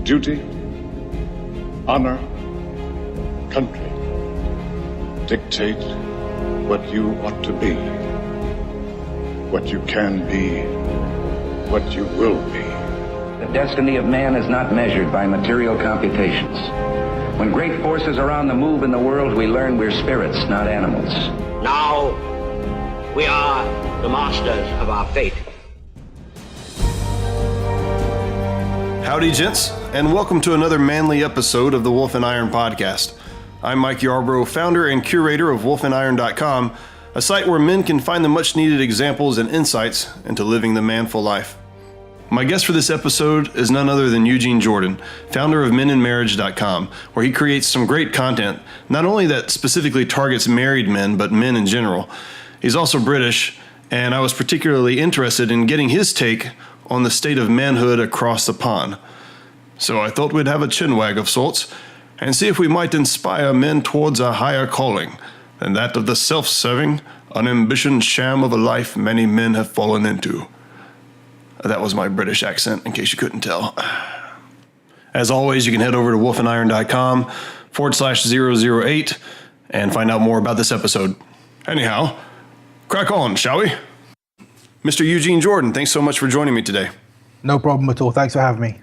duty, honor, country dictate what you ought to be, what you can be, what you will be. The destiny of man is not measured by material computations. When great forces are on the move in the world, we learn we're spirits, not animals. Now we are the masters of our fate. Howdy, gents, and welcome to another manly episode of the Wolf and Iron podcast. I'm Mike Yarbrough, founder and curator of wolfandiron.com, a site where men can find the much-needed examples and insights into living the manful life. My guest for this episode is none other than EuGene Jordan, founder of menandmarriage.com, where he creates some great content, not only that specifically targets married men, but men in general. He's also British, and I was particularly interested in getting his take on the state of manhood across the pond. So I thought we'd have a chinwag of sorts and see if we might inspire men towards a higher calling than that of the self-serving, unambitioned sham of a life many men have fallen into. That was my British accent, in case you couldn't tell. As always, you can head over to wolfandiron.com/008 and find out more about this episode. Anyhow, crack on, shall we? Mr. EuGene Jordan, thanks so much for joining me today. No problem at all. Thanks for having me.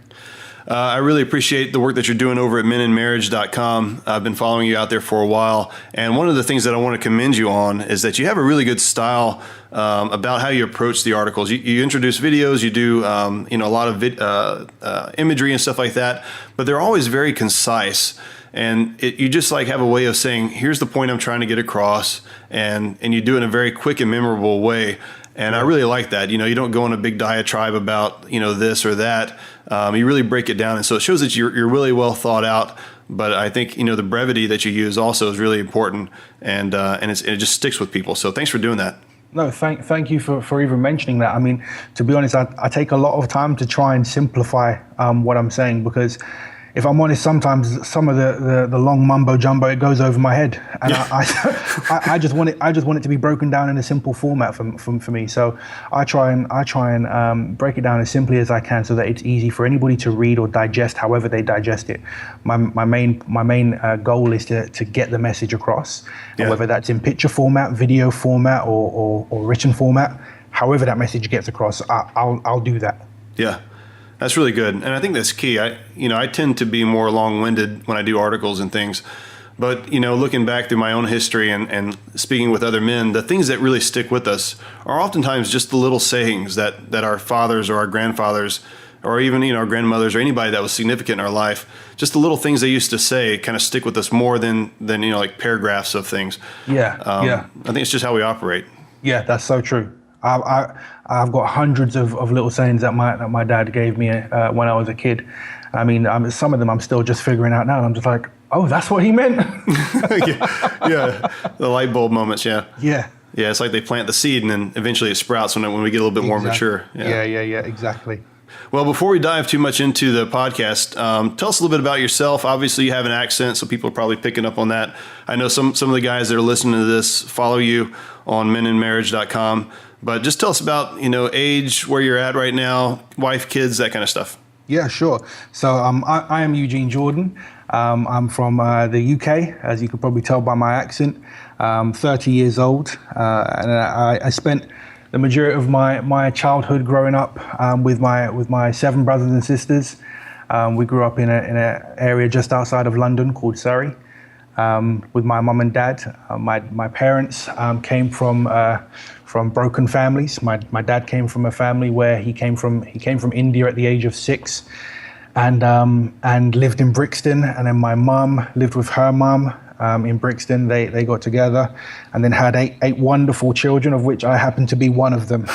I really appreciate the work that you're doing over at menandmarriage.com. I've been following you out there for a while, and one of the things that I want to commend you on is that you have a really good style about how you approach the articles. You introduce videos, you do a lot of imagery and stuff like that, but they're always very concise. And you just like have a way of saying, here's the point I'm trying to get across, and you do it in a very quick and memorable way. And I really like that. You don't go on a big diatribe about, this or that. You really break it down. And so it shows that you're really well thought out. But I think, the brevity that you use also is really important. And it just sticks with people. So thanks for doing that. No, thank you for even mentioning that. I mean, to be honest, I take a lot of time to try and simplify what I'm saying, because if I'm honest, sometimes some of the long mumbo jumbo, it goes over my head, and I just want it to be broken down in a simple format for me. So I try and break it down as simply as I can, so that it's easy for anybody to read or digest, however they digest it. My main goal is to get the message across, and whether that's in picture format, video format, or written format, however that message gets across, I'll do that. Yeah. That's really good. And I think that's key. I tend to be more long-winded when I do articles and things. But, looking back through my own history and speaking with other men, the things that really stick with us are oftentimes just the little sayings that our fathers or our grandfathers or even, our grandmothers or anybody that was significant in our life, just the little things they used to say kind of stick with us more than like paragraphs of things. I think it's just how we operate. Yeah, that's so true. I've got hundreds of little sayings that my dad gave me when I was a kid. I mean, some of them I'm still just figuring out now, and I'm just like, oh, that's what he meant. yeah, the light bulb moments. Yeah. It's like they plant the seed, and then eventually it sprouts when we get a little bit more mature. Yeah, exactly. Well, before we dive too much into the podcast, tell us a little bit about yourself. Obviously, you have an accent, so people are probably picking up on that. I know some of the guys that are listening to this follow you on menandmarriage.com. But just tell us about, age, where you're at right now, wife, kids, that kind of stuff. Yeah, sure. So I am EuGene Jordan. I'm from the UK, as you could probably tell by my accent. 30 years old, and I spent the majority of my childhood growing up with my 7 brothers and sisters. We grew up in an area just outside of London called Surrey. With my mum and dad. My parents came from broken families. My dad came from a family where he came from India at the age of 6, and lived in Brixton. And then my mum lived with her mum in Brixton. They got together and then had eight wonderful children, of which I happened to be one of them.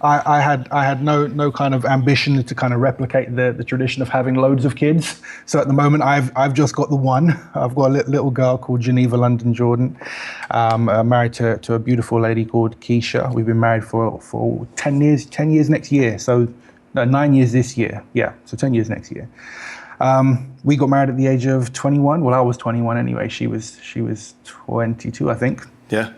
I had no kind of ambition to kind of replicate the tradition of having loads of kids. So at the moment, I've just got the one. I've got a little girl called Geneva London Jordan. Married to a beautiful lady called Keisha. We've been married for 10 years. 10 years next year. So 9 years this year. Yeah. So 10 years next year. We got married at the age of 21. Well, I was 21 anyway. She was 22, I think. Yeah.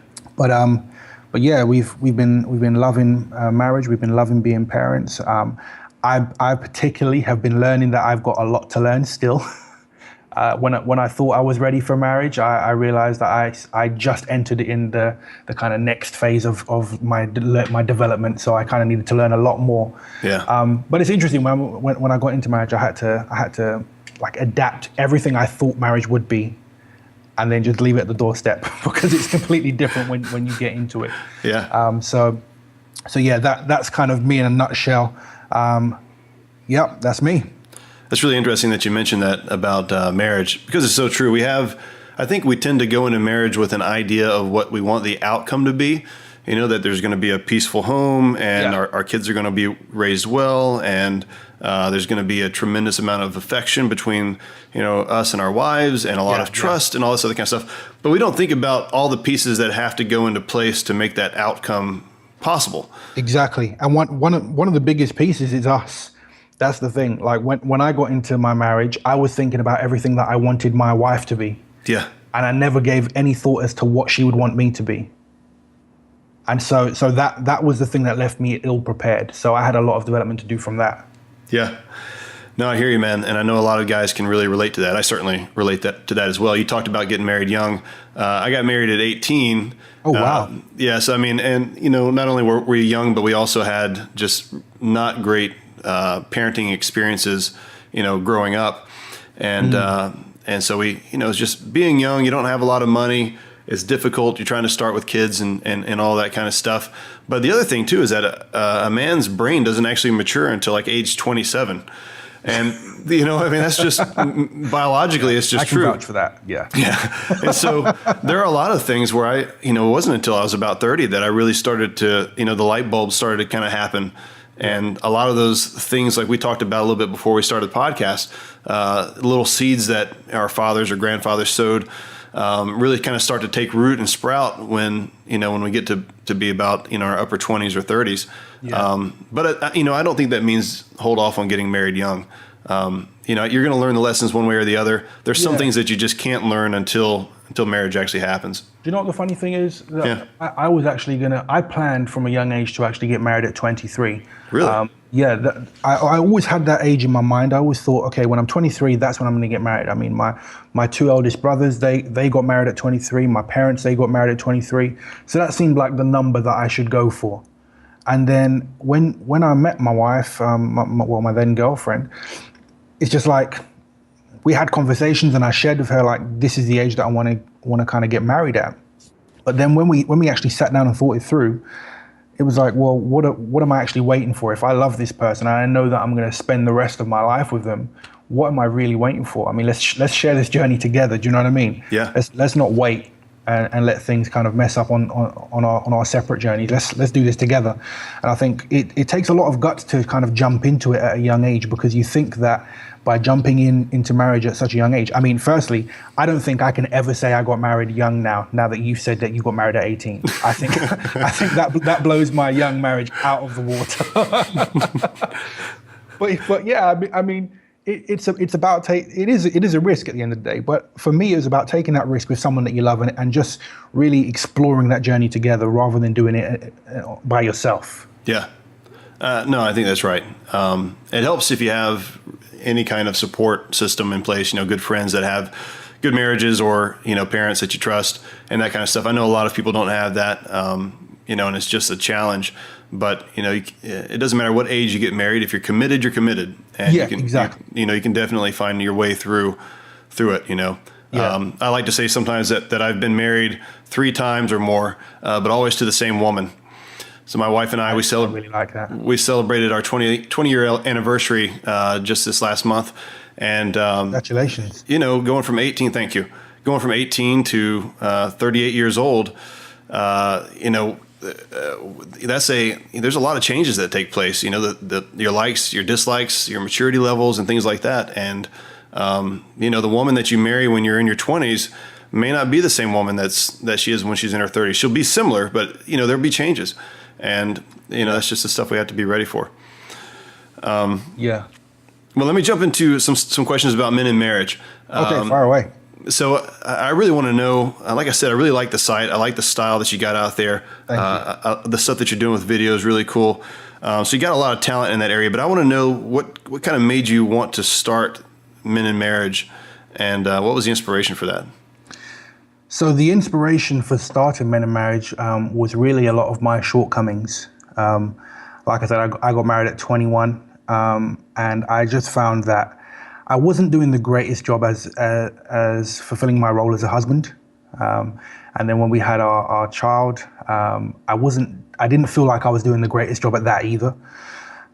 But yeah, we've been loving marriage. We've been loving being parents. I particularly have been learning that I've got a lot to learn still. When I thought I was ready for marriage, I realized that I just entered in the kind of next phase of my development. So I kind of needed to learn a lot more. Yeah. But it's interesting when I got into marriage, I had to like adapt everything I thought marriage would be, and then just leave it at the doorstep because it's completely different when you get into it. Yeah. So yeah, that's kind of me in a nutshell. Yep, that's me. That's really interesting that you mentioned that about marriage, because it's so true. I think we tend to go into marriage with an idea of what we want the outcome to be. You know, that there's going to be a peaceful home, and our kids are going to be raised well, and there's going to be a tremendous amount of affection between, us and our wives, and a lot of trust and all this other kind of stuff. But we don't think about all the pieces that have to go into place to make that outcome possible. Exactly. And one of the biggest pieces is us. That's the thing. Like when I got into my marriage, I was thinking about everything that I wanted my wife to be. Yeah. And I never gave any thought as to what she would want me to be. And so that was the thing that left me ill prepared. So I had a lot of development to do from that. Yeah. No, I hear you, man. And I know a lot of guys can really relate to that. I certainly relate to that as well. You talked about getting married young. I got married at 18. Oh, wow. Yes. I mean, and, not only were we young, but we also had just not great parenting experiences, growing up. And so it's just being young. You don't have a lot of money. It's difficult. You're trying to start with kids and all that kind of stuff. But the other thing, too, is that a man's brain doesn't actually mature until like age 27. And, that's just biologically, it's just true. I can vouch for that. Yeah. Yeah. And so there are a lot of things where it wasn't until I was about 30 that I really started to, the light bulbs started to kind of happen. And a lot of those things, like we talked about a little bit before we started the podcast, little seeds that our fathers or grandfathers sowed, really kind of start to take root and sprout when we get to be about, our upper 20s or 30s. Yeah. But I don't think that means hold off on getting married young. You're going to learn the lessons one way or the other. There's some things that you just can't learn until marriage actually happens. Do you know what the funny thing is? I was actually I planned from a young age to actually get married at 23. Really? I always had that age in my mind. I always thought, okay, when I'm 23, that's when I'm going to get married. I mean, my two eldest brothers, they got married at 23. My parents, they got married at 23. So that seemed like the number that I should go for. And then when I met my wife, my then girlfriend, it's just like we had conversations, and I shared with her like, this is the age that I want to kind of get married at. But then when we actually sat down and thought it through, it was like, well, what am I actually waiting for? If I love this person and I know that I'm going to spend the rest of my life with them, what am I really waiting for? I mean, let's share this journey together. Do you know what I mean? Yeah. Let's not wait and let things kind of mess up on our separate journeys. Let's do this together. And I think it takes a lot of guts to kind of jump into it at a young age, because you think that by jumping into marriage at such a young age. I mean, firstly, I don't think I can ever say I got married young now that you've said that you got married at 18. I think that blows my young marriage out of the water. but yeah, I mean, it is a risk at the end of the day. But for me, it was about taking that risk with someone that you love and just really exploring that journey together rather than doing it by yourself. Yeah. No, I think that's right. It helps if you have any kind of support system in place, good friends that have good marriages, or, parents that you trust and that kind of stuff. I know a lot of people don't have that, and it's just a challenge. But, it doesn't matter what age you get married. If you're committed, you're committed. And exactly. You can definitely find your way through it, Yeah. I like to say sometimes that I've been married 3 times or more, but always to the same woman. So my wife and I really like that. We celebrated our 20-year anniversary just this last month. And congratulations. Going from 18, thank you. Going from 18 to 38 years old, there's a lot of changes that take place. Your likes, your dislikes, your maturity levels, and things like that. And the woman that you marry when you're in your 20s may not be the same woman that she is when she's in her 30s. She'll be similar, but there'll be changes. And, that's just the stuff we have to be ready for. Yeah. Well, let me jump into some questions about men in marriage. Okay, fire away. So I really want to know, like I said, I really like the site. I like the style that you got out there. Thank you. The stuff that you're doing with video is really cool. So you got a lot of talent in that area, but I want to know what kind of made you want to start Men in Marriage, and what was the inspiration for that? So the inspiration for starting Men in Marriage was really a lot of my shortcomings. Like I said, I got married at 21, and I just found that I wasn't doing the greatest job as fulfilling my role as a husband. And then when we had our child, I didn't feel like I was doing the greatest job at that either.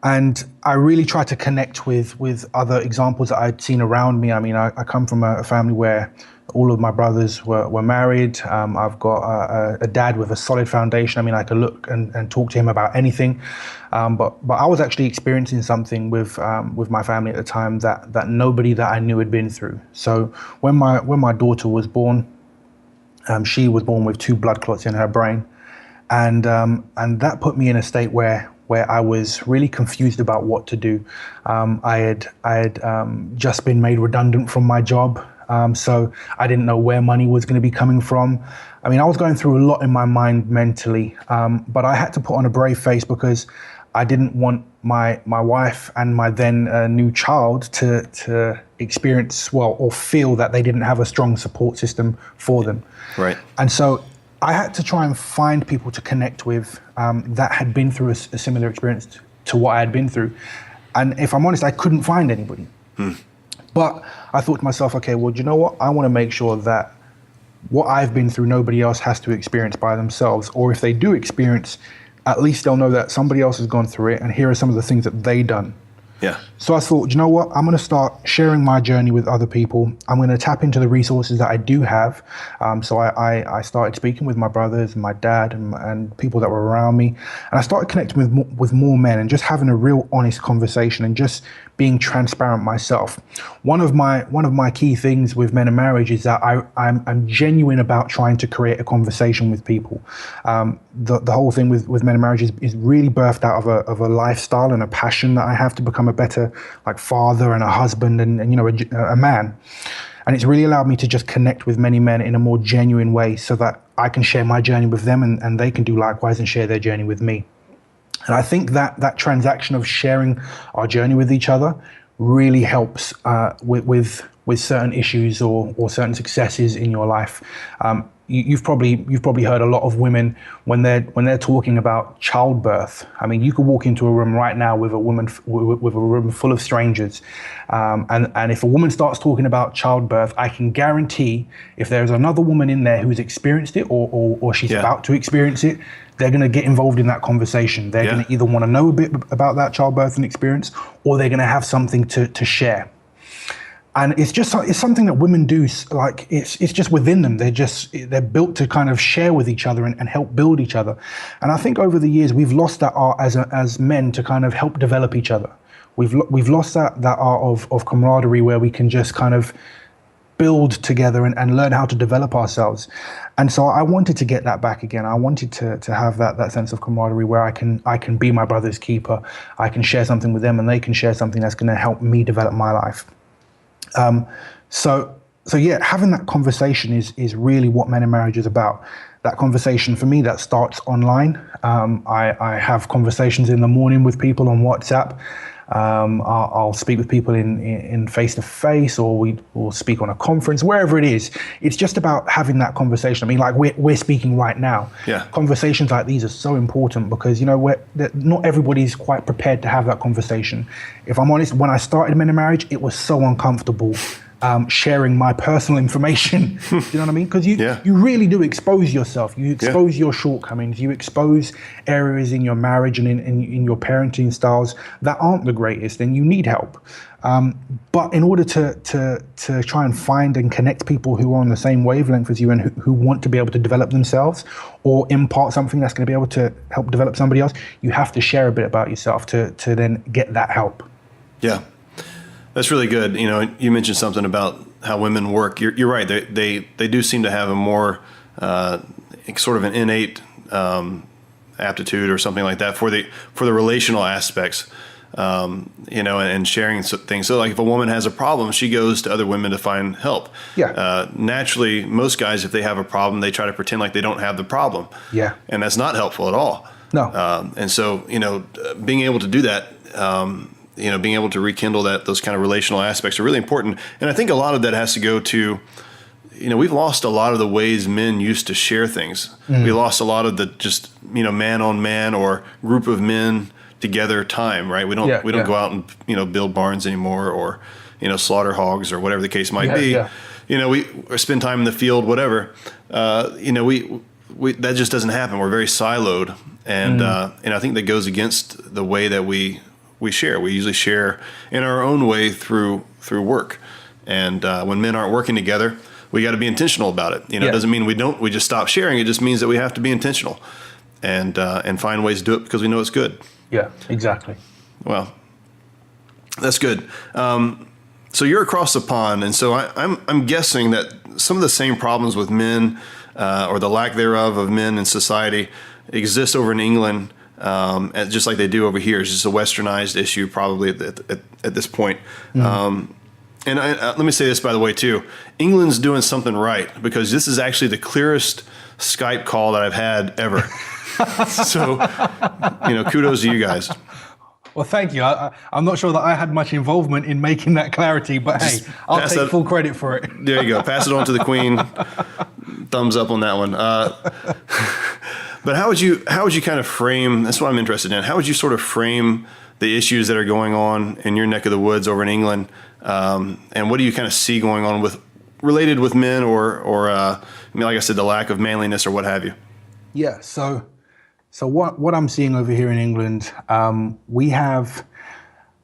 And I really tried to connect with other examples that I'd seen around me. I mean, I come from a family where all of my brothers were married. I've got a dad with a solid foundation. I mean, I could look and talk to him about anything. But I was actually experiencing something with my family at the time that nobody that I knew had been through. So when my daughter was born, she was born with 2 blood clots in her brain, and that put me in a state where I was really confused about what to do. I had just been made redundant from my job, so I didn't know where money was going to be coming from. I mean, I was going through a lot in my mind mentally, but I had to put on a brave face because I didn't want my wife and my then new child to experience or feel that they didn't have a strong support system for them. Right. And so I had to try and find people to connect with that had been through a similar experience to what I had been through. And if I'm honest, I couldn't find anybody. But I thought to myself, okay, well, do you know what? I want to make sure that what I've been through, nobody else has to experience by themselves. Or if they do experience, at least they'll know that somebody else has gone through it, and here are some of the things that they done. Yeah. So I thought, you know what? I'm going to start sharing my journey with other people. I'm going to tap into the resources that I do have. So I started speaking with my brothers and my dad and people that were around me. And I started connecting with more men and just having a real honest conversation and just being transparent myself. One of my key things with Men in Marriage is that I'm genuine about trying to create a conversation with people. The whole thing with Men in Marriage is really birthed out of a lifestyle and a passion that I have to become a better father and a husband and a man. And it's really allowed me to just connect with many men in a more genuine way so that I can share my journey with them and they can do likewise and share their journey with me. And I think that transaction of sharing our journey with each other really helps with certain issues or certain successes in your life. You've probably heard a lot of women when they're talking about childbirth. I mean, you could walk into a room right now with a room full of strangers, and if a woman starts talking about childbirth, I can guarantee if there's another woman in there who's experienced it or she's about to experience it, they're going to get involved in that conversation. They're going to either want to know a bit about that childbirthing experience, or they're going to have something to share. And it's something that women do. Like it's just within them. They're built to kind of share with each other and help build each other. And I think over the years we've lost that art as men to kind of help develop each other. We've lost that art of camaraderie where we can just kind of build together and learn how to develop ourselves. And so I wanted to get that back again. I wanted to have that sense of camaraderie where I can be my brother's keeper. I can share something with them and they can share something that's going to help me develop my life. So yeah, having that conversation is really what Men in Marriage is about. That conversation for me, that starts online. I have conversations in the morning with people on WhatsApp. I'll speak with people in face-to-face, or we'll speak on a conference, wherever it is. It's just about having that conversation. I mean, like we're speaking right now. Yeah. Conversations like these are so important because, not everybody's quite prepared to have that conversation. If I'm honest, when I started Men in Marriage, it was so uncomfortable sharing my personal information. Do you know what I mean? Because you really do expose yourself. You expose your shortcomings. You expose areas in your marriage and in your parenting styles that aren't the greatest, and you need help. But in order to try and find and connect people who are on the same wavelength as you and who want to be able to develop themselves or impart something that's going to be able to help develop somebody else, you have to share a bit about yourself to then get that help. Yeah. That's really good. You mentioned something about how women work. You're right. They do seem to have a more sort of an innate aptitude or something like that for the relational aspects, and sharing things. So like if a woman has a problem, she goes to other women to find help. Yeah. Naturally, most guys, if they have a problem, they try to pretend like they don't have the problem. Yeah. And that's not helpful at all. No. And so, being able to do that, being able to rekindle those kind of relational aspects are really important. And I think a lot of that has to go to, we've lost a lot of the ways men used to share things. We lost a lot of the just, man on man or group of men together time, right? We don't go out and, build barns anymore or, slaughter hogs or whatever the case might be. Yeah. We or spend time in the field, whatever. We that just doesn't happen. We're very siloed. And I think that goes against the way that we share. We usually share in our own way through work. And when men aren't working together, we got to be intentional about it. It doesn't mean we just stop sharing. It just means that we have to be intentional and find ways to do it because we know it's good. Yeah, exactly. Well, that's good. So you're across the pond, and so I'm guessing that some of the same problems with men or the lack thereof of men in society exist over in England, just like they do over here. It's just a westernized issue probably at this point. And let me say this, by the way, too. England's doing something right because this is actually the clearest Skype call that I've had ever. So, kudos to you guys. Well, thank you. I'm not sure that I had much involvement in making that clarity, but hey, I'll take full credit for it. There you go. Pass it on to the Queen. Thumbs up on that one. But how would you kind of frame, that's what I'm interested in, how would you sort of frame the issues that are going on in your neck of the woods over in England? And what do you kind of see going on related with men or like I said, the lack of manliness or what have you? Yeah. So what I'm seeing over here in England, we have,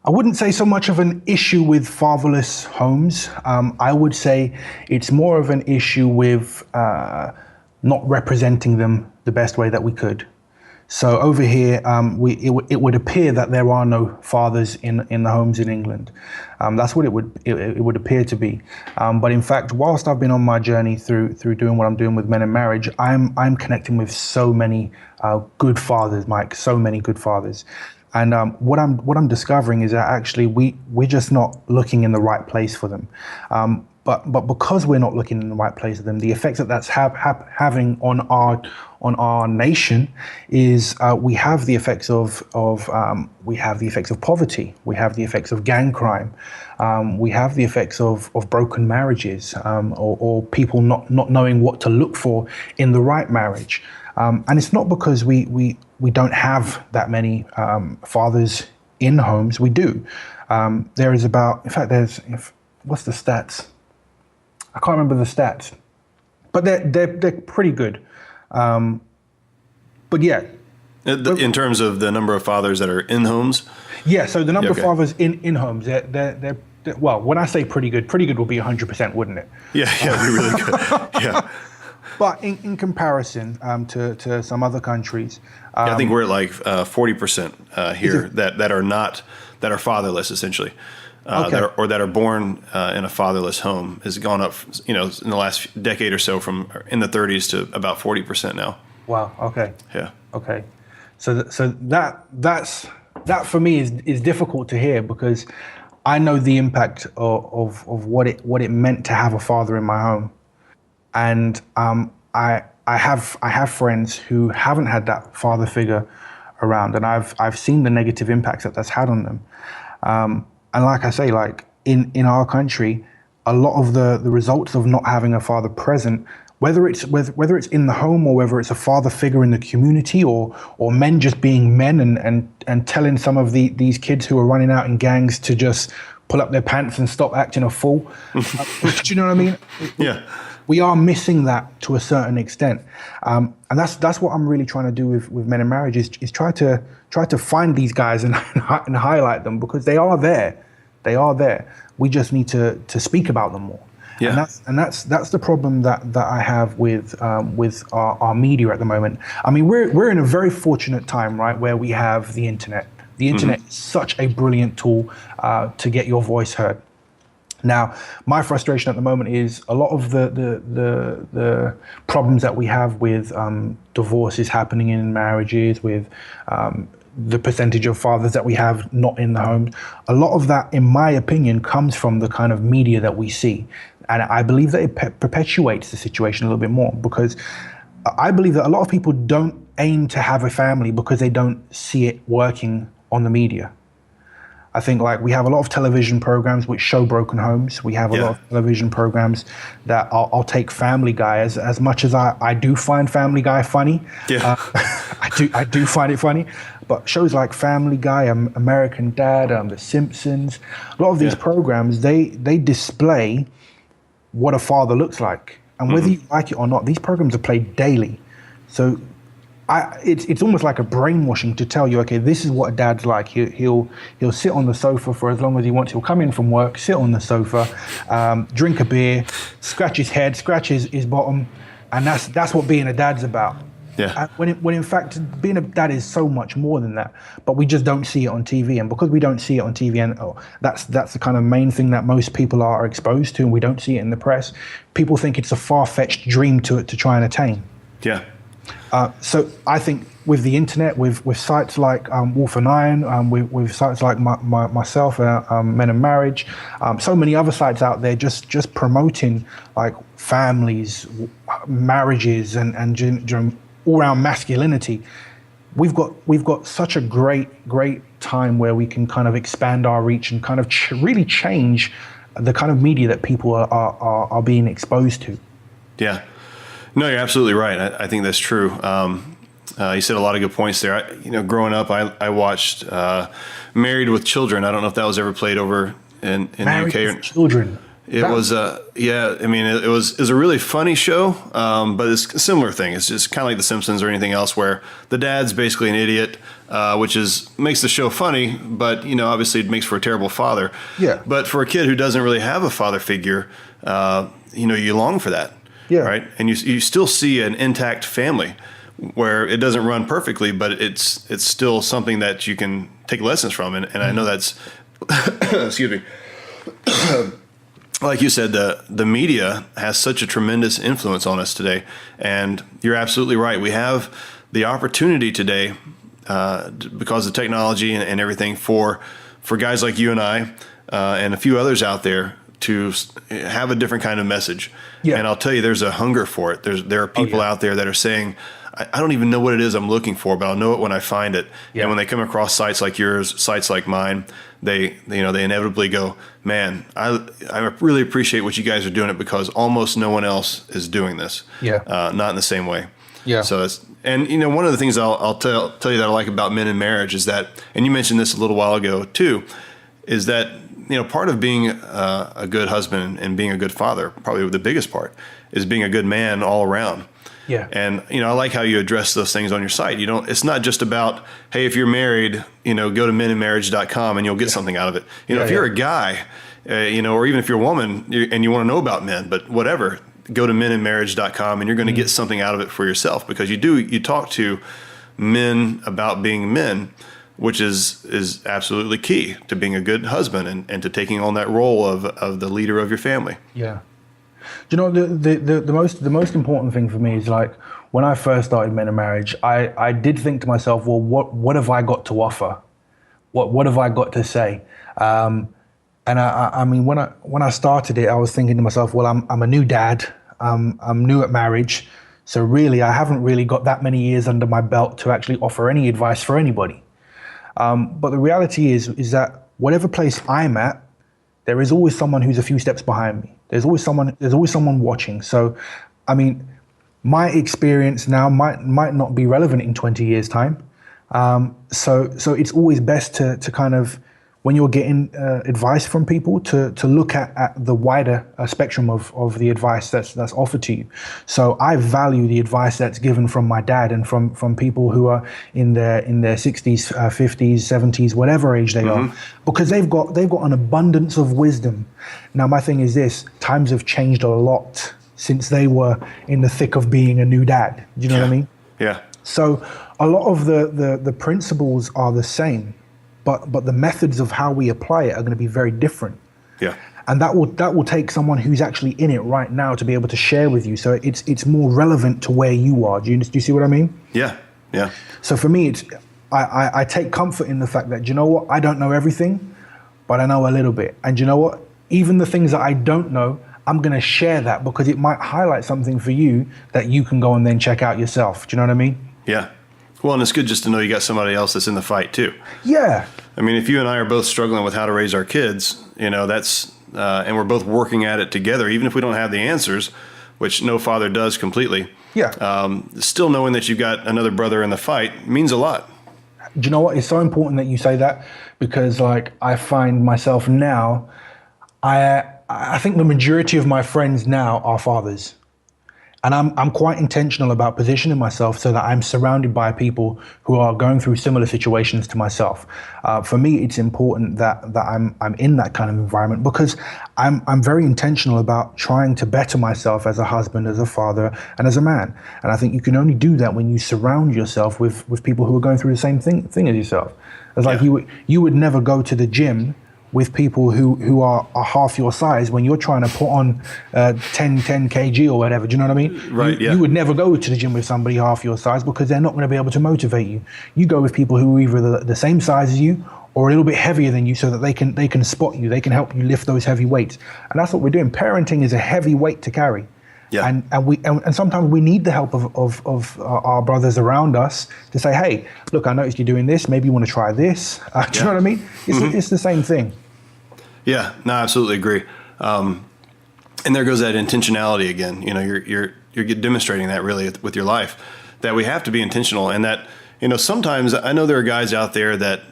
I wouldn't say so much of an issue with fatherless homes. I would say it's more of an issue with not representing them the best way that we could. So over here, it would appear that there are no fathers in the homes in England. That's what it would appear to be. But in fact, whilst I've been on my journey through doing what I'm doing with Men in Marriage, I'm connecting with so many good fathers, Mike. So many good fathers. And what I'm discovering is that actually we're just not looking in the right place for them. But because we're not looking in the right place for them, the effects that's having on our nation is we have the effects of poverty, we have the effects of gang crime, we have the effects of broken marriages, or people not knowing what to look for in the right marriage. And it's not because we don't have that many fathers in homes. We do. There is about, in fact, what's the stats? I can't remember the stats, but they're pretty good. But yeah. In terms of the number of fathers that are in homes? Yeah, so the number of fathers in homes, they're well, when I say pretty good will be 100%, wouldn't it? Yeah, it'd be really good. Yeah. But in comparison to some other countries, I think we're at like 40% here that are fatherless, essentially. Okay. that are born in a fatherless home has gone up, in the last decade or so from in the 30s to about 40% now. Wow. Okay. Yeah. Okay. So that for me is difficult to hear because I know the impact of what it meant to have a father in my home, and I have friends who haven't had that father figure around, and I've seen the negative impacts that's had on them. And like I say, like in our country, a lot of the results of not having a father present, whether it's in the home or whether it's a father figure in the community or men just being men and telling some of these kids who are running out in gangs to just pull up their pants and stop acting a fool. Do you know what I mean? Yeah. We are missing that to a certain extent. And that's what I'm really trying to do with Men in Marriage is try to find these guys and highlight them because they are there. They are there. We just need to speak about them more. Yeah. And that's the problem that I have with our media at the moment. I mean, we're in a very fortunate time, right, where we have the internet. The internet is such a brilliant tool to get your voice heard. Now, my frustration at the moment is a lot of the problems that we have with divorces happening in marriages, with the percentage of fathers that we have not in the home. A lot of that, in my opinion, comes from the kind of media that we see. And I believe that it perpetuates the situation a little bit more because I believe that a lot of people don't aim to have a family because they don't see it working on the media. I think like we have a lot of television programs which show broken homes. We have a lot of television programs that I'll take Family Guy as much as I do find Family Guy funny. Yeah. I do find it funny, but shows like Family Guy, American Dad, The Simpsons, a lot of these programs, they display what a father looks like. And whether you like it or not, these programs are played daily. So it's almost like a brainwashing to tell you, okay, this is what a dad's like. He'll sit on the sofa for as long as he wants. He'll come in from work, sit on the sofa, drink a beer, scratch his head, scratch his bottom, and that's what being a dad's about. Yeah. When in fact being a dad is so much more than that, but we just don't see it on TV, and because we don't see it on TV, and that's the kind of main thing that most people are exposed to, and we don't see it in the press. People think it's a far-fetched dream to try and attain. Yeah. So I think with the internet, with sites like Wolf and Iron, with sites like myself, Men and Marriage, so many other sites out there just promoting like families, marriages, and all-round masculinity. We've got such a great time where we can kind of expand our reach and kind of really change the kind of media that people are being exposed to. Yeah. No, you're absolutely right. I think that's true. You said a lot of good points there. Growing up, I watched Married with Children. I don't know if that was ever played over in the UK. Married with Children. It was it was a really funny show, but it's a similar thing. It's just kind of like The Simpsons or anything else, where the dad's basically an idiot, which makes the show funny, but obviously it makes for a terrible father. Yeah. But for a kid who doesn't really have a father figure, you long for that. Yeah. Right. And you still see an intact family where it doesn't run perfectly, but it's still something that you can take lessons from. And I know that's, excuse me, like you said, the media has such a tremendous influence on us today. And you're absolutely right. We have the opportunity today, because of technology and everything, for guys like you and I, and a few others out there, to have a different kind of message. Yeah. And I'll tell you, there's a hunger for it. There are people out there that are saying, I don't even know what it is I'm looking for, but I'll know it when I find it. Yeah. And when they come across sites like yours, sites like mine, they inevitably go, man, I really appreciate what you guys are doing it, because almost no one else is doing this. Yeah. Not in the same way. Yeah. So one of the things I'll tell you that I like about Men in Marriage is that, and you mentioned this a little while ago too, is that part of being a good husband and being a good father, probably the biggest part, is being a good man all around. Yeah. And, I like how you address those things on your site. It's not just about, hey, if you're married, go to menandmarriage.com and you'll get something out of it. If you're a guy, or even if you're a woman and you want to know about men, but whatever, go to menandmarriage.com and you're going to get something out of it for yourself, because you talk to men about being men, which is absolutely key to being a good husband and to taking on that role of the leader of your family. Yeah. Do you know, the most important thing for me is, like, when I first started Men in Marriage, I did think to myself, well, what have I got to offer? What have I got to say? And I mean, when I started it, I was thinking to myself, well, I'm a new dad. I'm new at marriage. So really, I haven't really got that many years under my belt to actually offer any advice for anybody. But the reality is that whatever place I'm at, there is always someone who's a few steps behind me. There's always someone watching. So, I mean, my experience now might not be relevant in 20 years' time. So it's always best to kind of, when you're getting advice from people, to look at the wider spectrum of the advice that's offered to you. So I value the advice that's given from my dad and from people who are in their 60s, 50s, 70s, whatever age they are, because they've got an abundance of wisdom. Now, my thing is this: times have changed a lot since they were in the thick of being a new dad. Do you know what I mean? Yeah. So a lot of the principles are the same, but the methods of how we apply it are going to be very different. Yeah. And that will take someone who's actually in it right now to be able to share with you. So it's more relevant to where you are. Do you see what I mean? Yeah. Yeah. So for me, I take comfort in the fact that, you know what, I don't know everything, but I know a little bit. And you know what, even the things that I don't know, I'm going to share that because it might highlight something for you that you can go and then check out yourself. Do you know what I mean? Yeah. Well, and it's good just to know you got somebody else that's in the fight too. Yeah. I mean, if you and I are both struggling with how to raise our kids, that's, and we're both working at it together, even if we don't have the answers, which no father does completely. Yeah. Still knowing that you've got another brother in the fight means a lot. Do you know what? It's so important that you say that because, like, I find myself now, I think the majority of my friends now are fathers. And I'm quite intentional about positioning myself so that I'm surrounded by people who are going through similar situations to myself. For me, it's important that I'm in that kind of environment because I'm very intentional about trying to better myself as a husband, as a father, and as a man. And I think you can only do that when you surround yourself with people who are going through the same thing as yourself. It's like you would never go to the gym with people who are half your size when you're trying to put on 10 kg or whatever. Do you know what I mean? Right, You would never go to the gym with somebody half your size because they're not going to be able to motivate you. You go with people who are either the same size as you or a little bit heavier than you so that they can spot you. They can help you lift those heavy weights. And that's what we're doing. Parenting is a heavy weight to carry. Yeah. And sometimes we need the help of our brothers around us to say, hey, look, I noticed you're doing this. Maybe you want to try this. Do you know what I mean? It's the same thing. Yeah, no, I absolutely agree. And there goes that intentionality again. You're demonstrating that really with your life, that we have to be intentional, and that sometimes I know there are guys out there that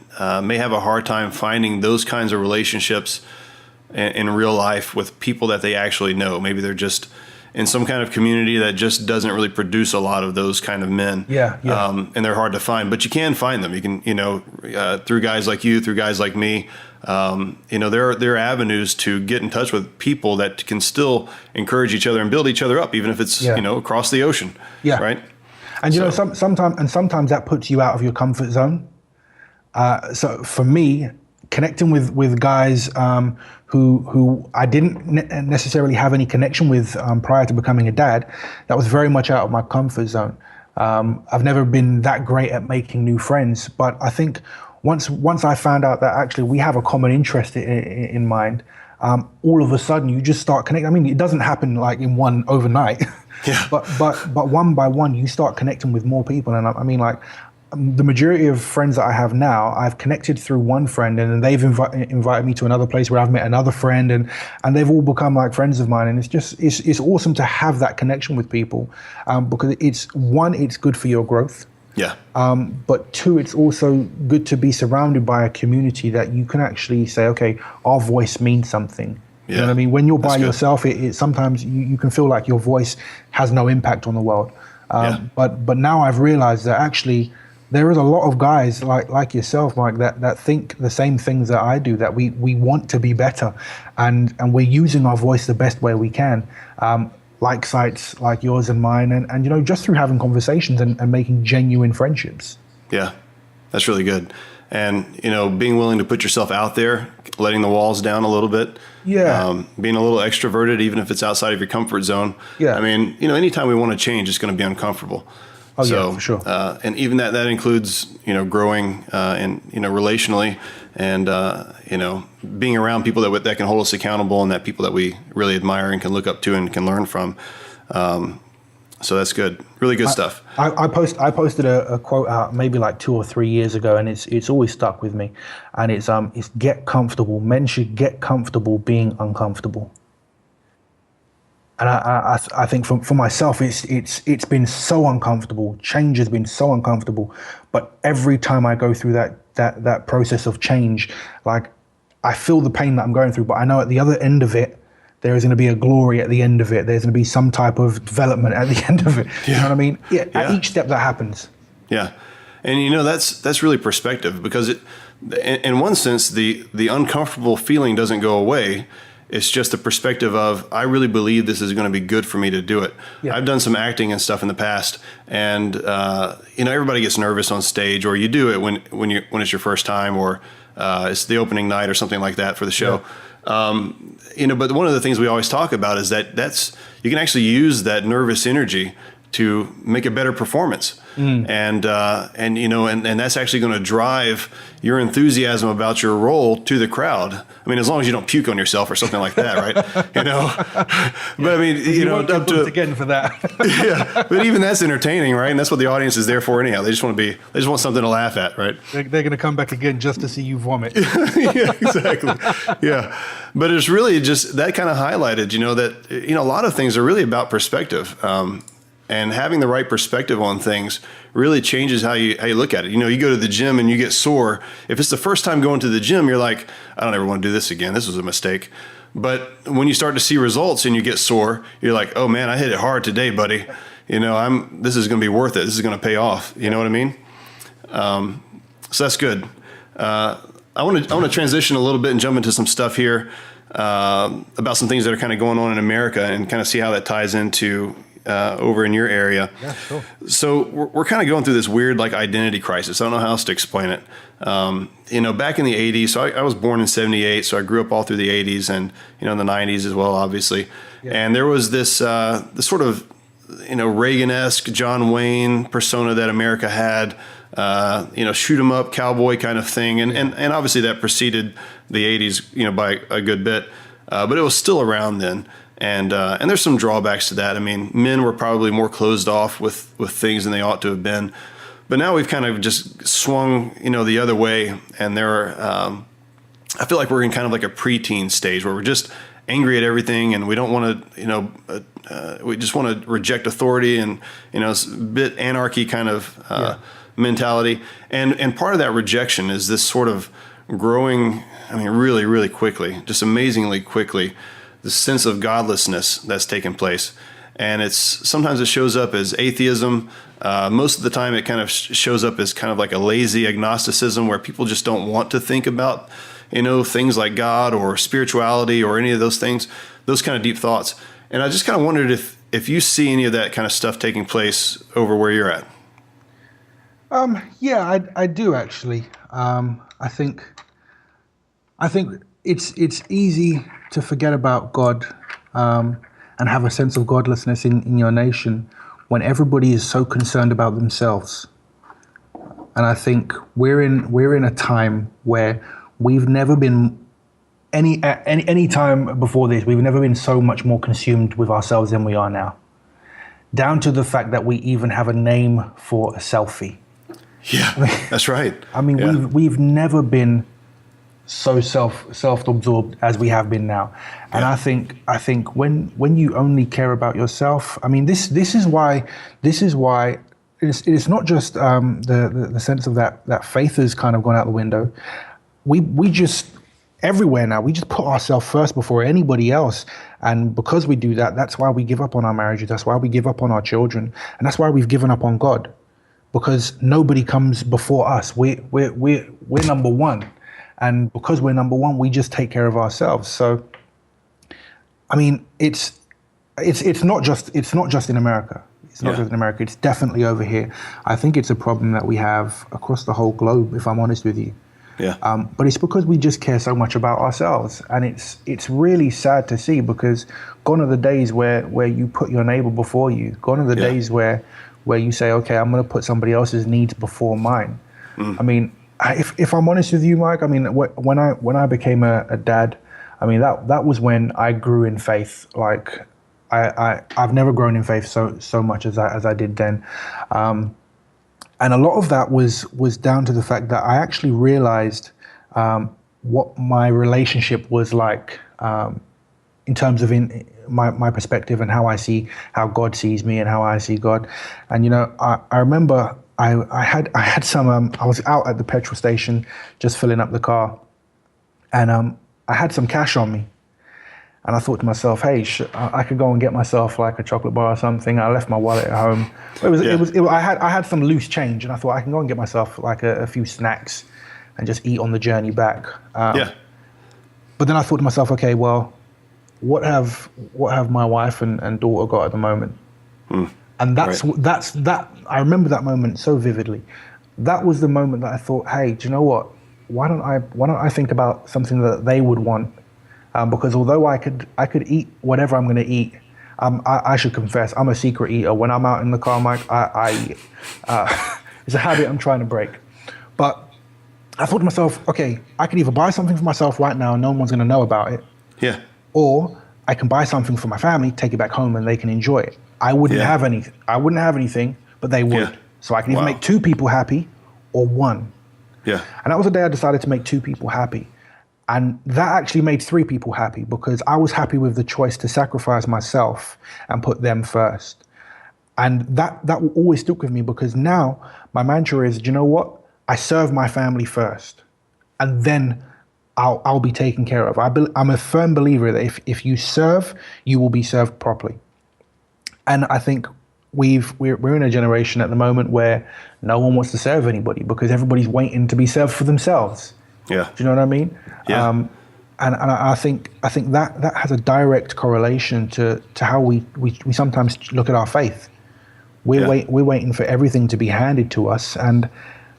may have a hard time finding those kinds of relationships in real life with people that they actually know. Maybe they're just in some kind of community that just doesn't really produce a lot of those kind of men. Yeah. And they're hard to find, but you can find them. You can, through guys like you, through guys like me. There are avenues to get in touch with people that can still encourage each other and build each other up, even if it's across the ocean. Yeah. Right. And sometimes that puts you out of your comfort zone. So for me, connecting with guys who I didn't necessarily have any connection with prior to becoming a dad, that was very much out of my comfort zone. I've never been that great at making new friends, but I think once I found out that actually we have a common interest in mind, all of a sudden you just start connecting. I mean, it doesn't happen like in one overnight, but one by one you start connecting with more people. And I mean, like, the majority of friends that I have now, I've connected through one friend, and then they've invited me to another place where I've met another friend, and they've all become like friends of mine. And it's awesome to have that connection with people, because it's good for your growth. Yeah. But two, it's also good to be surrounded by a community that you can actually say, okay, our voice means something. Yeah. You know what I mean? When you're by yourself, it sometimes you can feel like your voice has no impact on the world. But now I've realized that actually there is a lot of guys like yourself, Mike, that think the same things that I do, that we want to be better, and we're using our voice the best way we can. Like sites like yours and mine, and just through having conversations and making genuine friendships. Yeah, that's really good. And being willing to put yourself out there, letting the walls down a little bit. Yeah. Being a little extroverted, even if it's outside of your comfort zone. Yeah. I mean, anytime we want to change, it's going to be uncomfortable. Oh, yeah, for sure. And even that includes, growing and, relationally, and, being around people that can hold us accountable, and that people that we really admire and can look up to and can learn from. So that's good. Really good stuff. I posted a quote out maybe like 2 or 3 years ago, and it's always stuck with me. And it's get comfortable. Men should get comfortable being uncomfortable. And I think for myself, it's been so uncomfortable. Change has been so uncomfortable. But every time I go through that process of change, like, I feel the pain that I'm going through, but I know at the other end of it, there is going to be a glory at the end of it. There's going to be some type of development at the end of it. You know what I mean? Yeah. At each step that happens. Yeah. And that's really perspective, because in one sense, the uncomfortable feeling doesn't go away. It's just the perspective of, I really believe this is going to be good for me to do it. Yeah. I've done some acting and stuff in the past, and everybody gets nervous on stage, or you do it when it's your first time, or it's the opening night or something like that for the show. Yeah. But one of the things we always talk about is that's you can actually use that nervous energy to make a better performance. And that's actually going to drive your enthusiasm about your role to the crowd. I mean, as long as you don't puke on yourself or something like that, right? But I mean, up to again for that. yeah, but even that's entertaining, right? And that's what the audience is there for anyhow. They just want something to laugh at, right? They're going to come back again just to see you vomit. Yeah, exactly. Yeah. But it's really just that kind of highlighted, that, a lot of things are really about perspective. And having the right perspective on things really changes how you look at it. You go to the gym and you get sore. If it's the first time going to the gym, you're like, I don't ever want to do this again. This was a mistake. But when you start to see results and you get sore, you're like, oh man, I hit it hard today, buddy. This is going to be worth it. This is going to pay off. You know what I mean? So that's good. I want to transition a little bit and jump into some stuff here about some things that are kind of going on in America and kind of see how that ties into over in your area. Yeah, sure. So we're kind of going through this weird identity crisis. I don't know how else to explain it. Back in the 80s, so I was born in 78, so I grew up all through the 80s and, in the 90s as well, obviously. Yeah. And there was this sort of, Reagan-esque John Wayne persona that America had, shoot 'em up cowboy kind of thing. And obviously that preceded the 80s, by a good bit. But it was still around then. And there's some drawbacks to that. I mean, men were probably more closed off with things than they ought to have been. But now we've kind of just swung, the other way. And I feel like we're in kind of like a preteen stage where we're just angry at everything, and we don't want to, we just want to reject authority, and it's a bit anarchy kind of mentality. And part of that rejection is this sort of growing, really, really quickly, just amazingly quickly, the sense of godlessness that's taken place. And sometimes it shows up as atheism. Most of the time it kind of shows up as kind of like a lazy agnosticism where people just don't want to think about, things like God or spirituality or any of those things, those kind of deep thoughts. And I just kind of wondered if you see any of that kind of stuff taking place over where you're at. Yeah, I do actually. I think it's easy to forget about God and have a sense of godlessness in your nation when everybody is so concerned about themselves. And I think we're in a time where we've never been any time before this, we've never been so much more consumed with ourselves than we are now. Down to the fact that we even have a name for a selfie. Yeah, that's right. We've never been so self-absorbed as we have been now. And I think when you only care about yourself, this is why it's not just the sense of that faith has kind of gone out the window. We just everywhere now, we just put ourselves first before anybody else. And because we do that, that's why we give up on our marriages. That's why we give up on our children. And that's why we've given up on God, because nobody comes before us. We're number one. And because we're number one, we just take care of ourselves. So, it's not just in America. It's not just in America. It's definitely over here. I think it's a problem that we have across the whole globe, if I'm honest with you. Yeah. But it's because we just care so much about ourselves, and it's really sad to see, because gone are the days where you put your neighbor before you. Gone are the days where you say, okay, I'm going to put somebody else's needs before mine. If I'm honest with you, Mike, when I became a dad, that was when I grew in faith. Like I've never grown in faith so much as I did then. And a lot of that was down to the fact that I actually realized what my relationship was like in terms of my perspective and how God sees me and how I see God. And I remember I had some I was out at the petrol station just filling up the car, and I had some cash on me. And I thought to myself, hey, I could go and get myself like a chocolate bar or something. I left my wallet at home. I had some loose change, and I thought I can go and get myself like a few snacks and just eat on the journey back. But then I thought to myself, okay, well, what have my wife and daughter got at the moment? And that's that. I remember that moment so vividly. That was the moment that I thought, hey, do you know what? Why don't I think about something that they would want? Because although I could eat whatever I'm going to eat, I should confess, I'm a secret eater. When I'm out in the car, Mike, it's a habit I'm trying to break. But I thought to myself, okay, I could either buy something for myself right now and no one's going to know about it. Yeah. Or I can buy something for my family, take it back home, and they can enjoy it. I wouldn't have anything, but they would. Yeah. So I can either make 2 people happy or 1. Yeah. And that was the day I decided to make 2 people happy. And that actually made 3 people happy because I was happy with the choice to sacrifice myself and put them first. And that will always stick with me because now my mantra is, do you know what? I serve my family first, and then I'll be taken care of. I'm a firm believer that if you serve, you will be served properly. And I think we're in a generation at the moment where no one wants to serve anybody because everybody's waiting to be served for themselves. Yeah. Do you know what I mean? Yeah. And I think that has a direct correlation to how we sometimes look at our faith. We're waiting for everything to be handed to us, and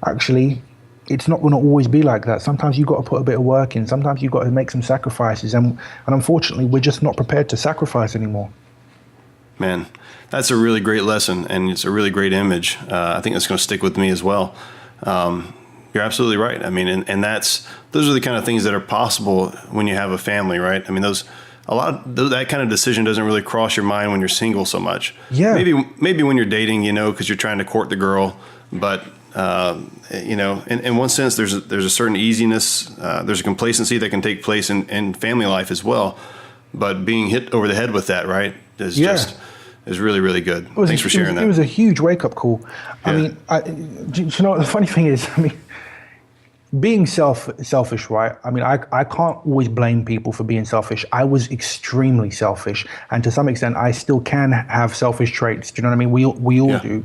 actually, it's not going to always be like that. Sometimes you've got to put a bit of work in. Sometimes you've got to make some sacrifices. And unfortunately, we're just not prepared to sacrifice anymore. Man, that's a really great lesson, and it's a really great image. I think that's going to stick with me as well. You're absolutely right. I mean, and those are the kind of things that are possible when you have a family, right? I mean, that kind of decision doesn't really cross your mind when you're single so much. Yeah. Maybe when you're dating, because you're trying to court the girl, but in one sense, there's a certain easiness, there's a complacency that can take place in family life as well. But being hit over the head with that, right, is really, really good. Thanks for sharing that. It was a huge wake-up call. I mean, do you know what the funny thing is? I mean, being selfish, right? I mean, I can't always blame people for being selfish. I was extremely selfish, and to some extent, I still can have selfish traits. Do you know what I mean? We all do.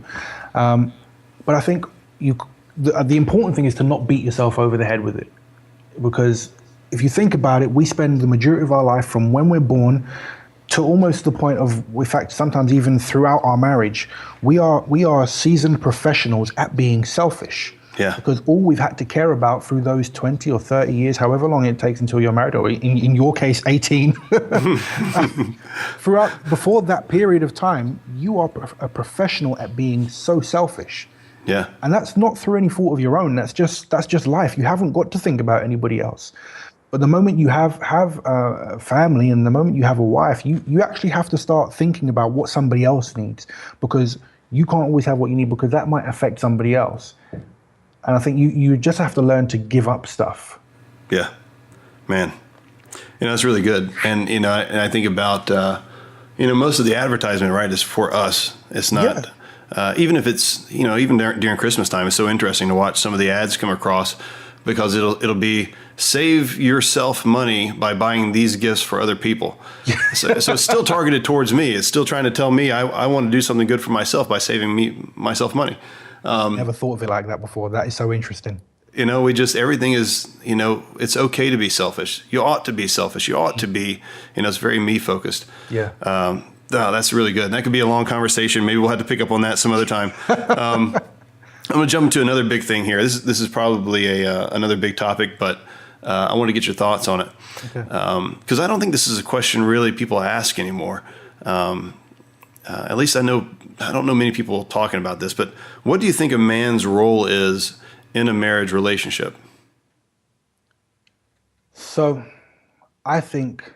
But I think the important thing is to not beat yourself over the head with it, because if you think about it, we spend the majority of our life from when we're born to almost the point of, in fact, sometimes even throughout our marriage, we are seasoned professionals at being selfish. Yeah. Because all we've had to care about through those 20 or 30 years, however long it takes until you're married, or in your case, 18, before that period of time, you are a professional at being so selfish. Yeah. And that's not through any fault of your own. That's just life. You haven't got to think about anybody else. But the moment you have a family and the moment you have a wife, you actually have to start thinking about what somebody else needs, because you can't always have what you need, because that might affect somebody else. And I think you just have to learn to give up stuff. Yeah, man, it's really good. And, and I think about, most of the advertisement, right, is for us. It's not, even if it's, even during Christmas time, it's so interesting to watch some of the ads come across, because it'll be save yourself money by buying these gifts for other people. So it's still targeted towards me. It's still trying to tell me I want to do something good for myself by saving myself money. Never thought of it like that before. That is so interesting. Everything is, it's okay to be selfish. You ought to be selfish. You ought to be, it's very me focused. Yeah. That's really good. And that could be a long conversation. Maybe we'll have to pick up on that some other time. I'm going to jump into another big thing here. This is probably another big topic, but I want to get your thoughts on it. Okay. Because I don't think this is a question really people ask anymore. At least I don't know many people talking about this, but what do you think a man's role is in a marriage relationship? So I think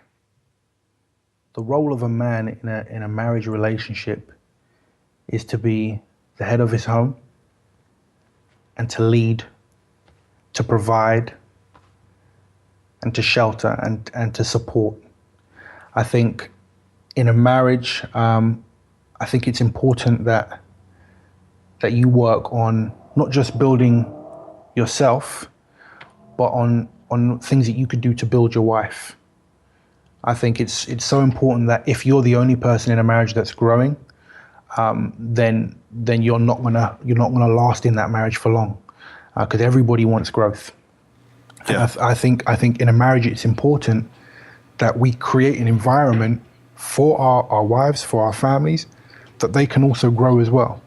the role of a man in a marriage relationship is to be the head of his home and to lead, to provide, and to shelter and to support. I think in a marriage, I think it's important that you work on not just building yourself, but on things that you could do to build your wife. I think it's so important that if you're the only person in a marriage that's growing, then you're not gonna last in that marriage for long, because everybody wants growth. Yeah. And I think in a marriage it's important that we create an environment for our wives, for our families, that they can also grow as well.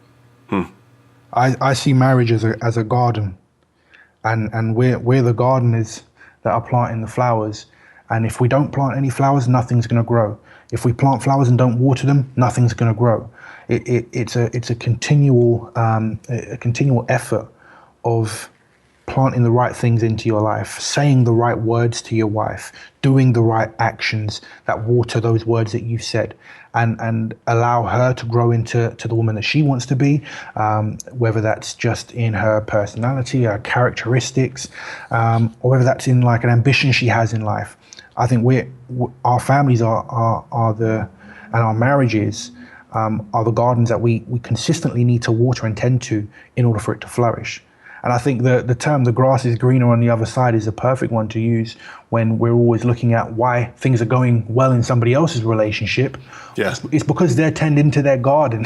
I see marriage as a garden, and we're the gardeners that are planting the flowers, And if we don't plant any flowers, nothing's going to grow. If we plant flowers and don't water them, nothing's going to grow. It's a continual effort of planting the right things into your life, saying the right words to your wife, doing the right actions that water those words that you've said, and allow her to grow into the woman that she wants to be, whether that's just in her personality, her characteristics, or whether that's in like an ambition she has in life. I think our families and our marriages are the gardens that we consistently need to water and tend to in order for it to flourish. And I think the term "the grass is greener on the other side" is a perfect one to use when we're always looking at why things are going well in somebody else's relationship. Yeah. It's because they're tending to their garden.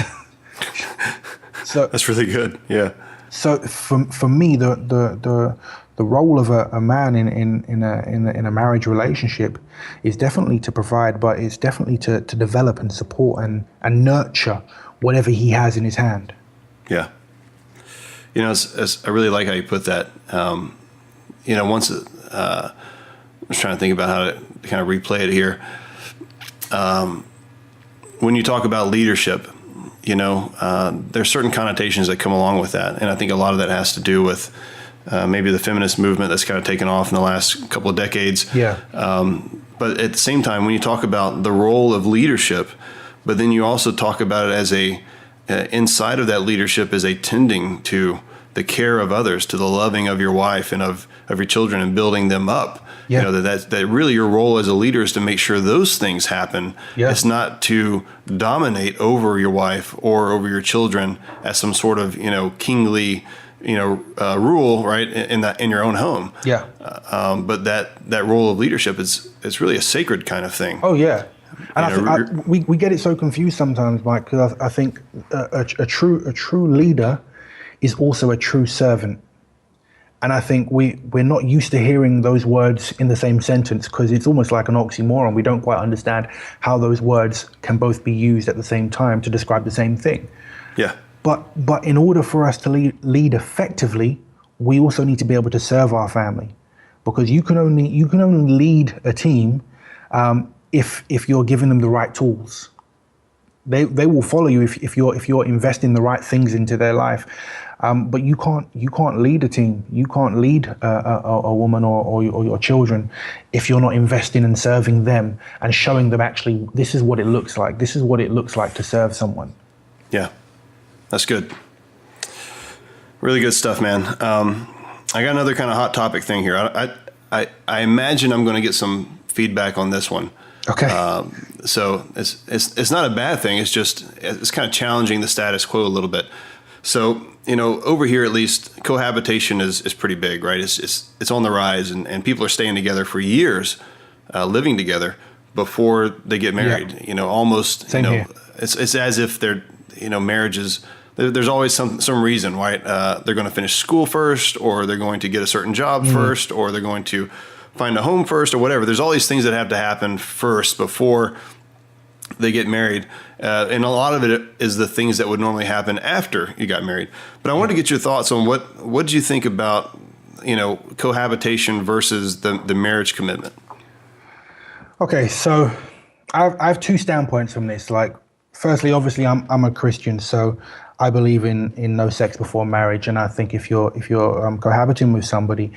So that's really good. Yeah. So for me, the role of a man in a marriage relationship is definitely to provide, but it's definitely to develop and support and nurture whatever he has in his hand. Yeah. You know, I really like how you put that. You know, once I was trying to think about how to kind of replay it here. When you talk about leadership, you know, there's certain connotations that come along with that. And I think a lot of that has to do with maybe the feminist movement that's kind of taken off in the last couple of decades. Yeah. But at the same time, when you talk about the role of leadership, but then you also talk about it as inside of that leadership is a tending to the care of others, to the loving of your wife and of your children and building them up. Yeah. You know, that really your role as a leader is to make sure those things happen. Yeah. It's not to dominate over your wife or over your children as some sort of, you know, kingly, you know, rule, right, in your own home. Yeah. But that role of leadership is really a sacred kind of thing. Oh yeah. And we get it so confused sometimes, Mike, because I think a true leader is also a true servant. And I think we're not used to hearing those words in the same sentence because it's almost like an oxymoron. We don't quite understand how those words can both be used at the same time to describe the same thing. Yeah. But in order for us to lead effectively, we also need to be able to serve our family, because you can only lead a team if you're giving them the right tools. They will follow you if you're investing the right things into their life. But you can't lead a team. You can't lead a woman or your children if you're not investing and serving them and showing them actually this is what it looks like. This is what it looks like to serve someone. Yeah, that's good. Really good stuff, man. I got another kind of hot topic thing here. I imagine I'm going to get some feedback on this one. Okay. So it's not a bad thing. It's kind of challenging the status quo a little bit. So, you know, over here at least, cohabitation is pretty big, right? It's on the rise, and people are staying together for years, living together before they get married. Yeah. You know, almost. Same here. It's as if they're, you know, marriages. There's always some reason, right? They're going to finish school first, or they're going to get a certain job first, or they're going to find a home first, or whatever. There's all these things that have to happen first before they get married. And a lot of it is the things that would normally happen after you got married. But I wanted to get your thoughts on what did you think about, you know, cohabitation versus the marriage commitment? Okay, so I have two standpoints from this. Like, firstly, obviously, I'm a Christian, so I believe in no sex before marriage, and I think if you're cohabiting with somebody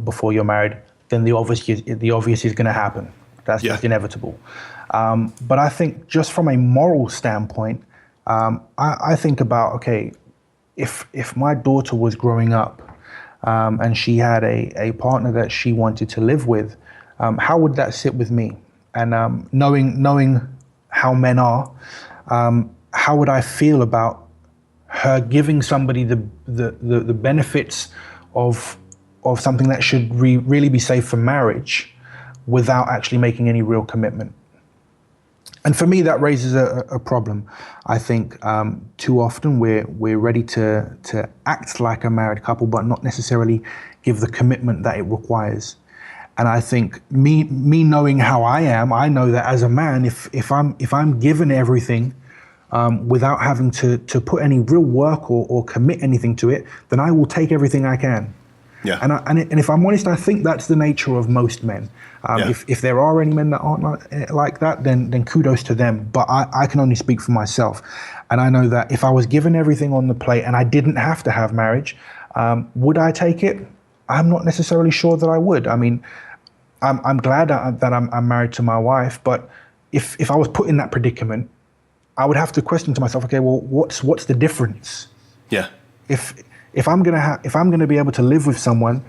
before you're married, then the obvious is going to happen. That's just inevitable. But I think just from a moral standpoint, I think about, okay, if my daughter was growing up and she had a partner that she wanted to live with, how would that sit with me? And knowing how men are, how would I feel about her giving somebody the benefits of something that should really be safe for marriage without actually making any real commitment? And for me, that raises a problem. I think too often we're ready to act like a married couple, but not necessarily give the commitment that it requires. And I think me knowing how I am, I know that as a man, if I'm given everything without having to put any real work or commit anything to it, then I will take everything I can. Yeah. And if I'm honest, I think that's the nature of most men. If there are any men that aren't like that, then kudos to them. But I can only speak for myself. And I know that if I was given everything on the plate and I didn't have to have marriage, would I take it? I'm not necessarily sure that I would. I mean, I'm glad that I'm married to my wife, but if I was put in that predicament, I would have to question to myself, okay, well, what's the difference? Yeah. If I'm gonna be able to live with someone,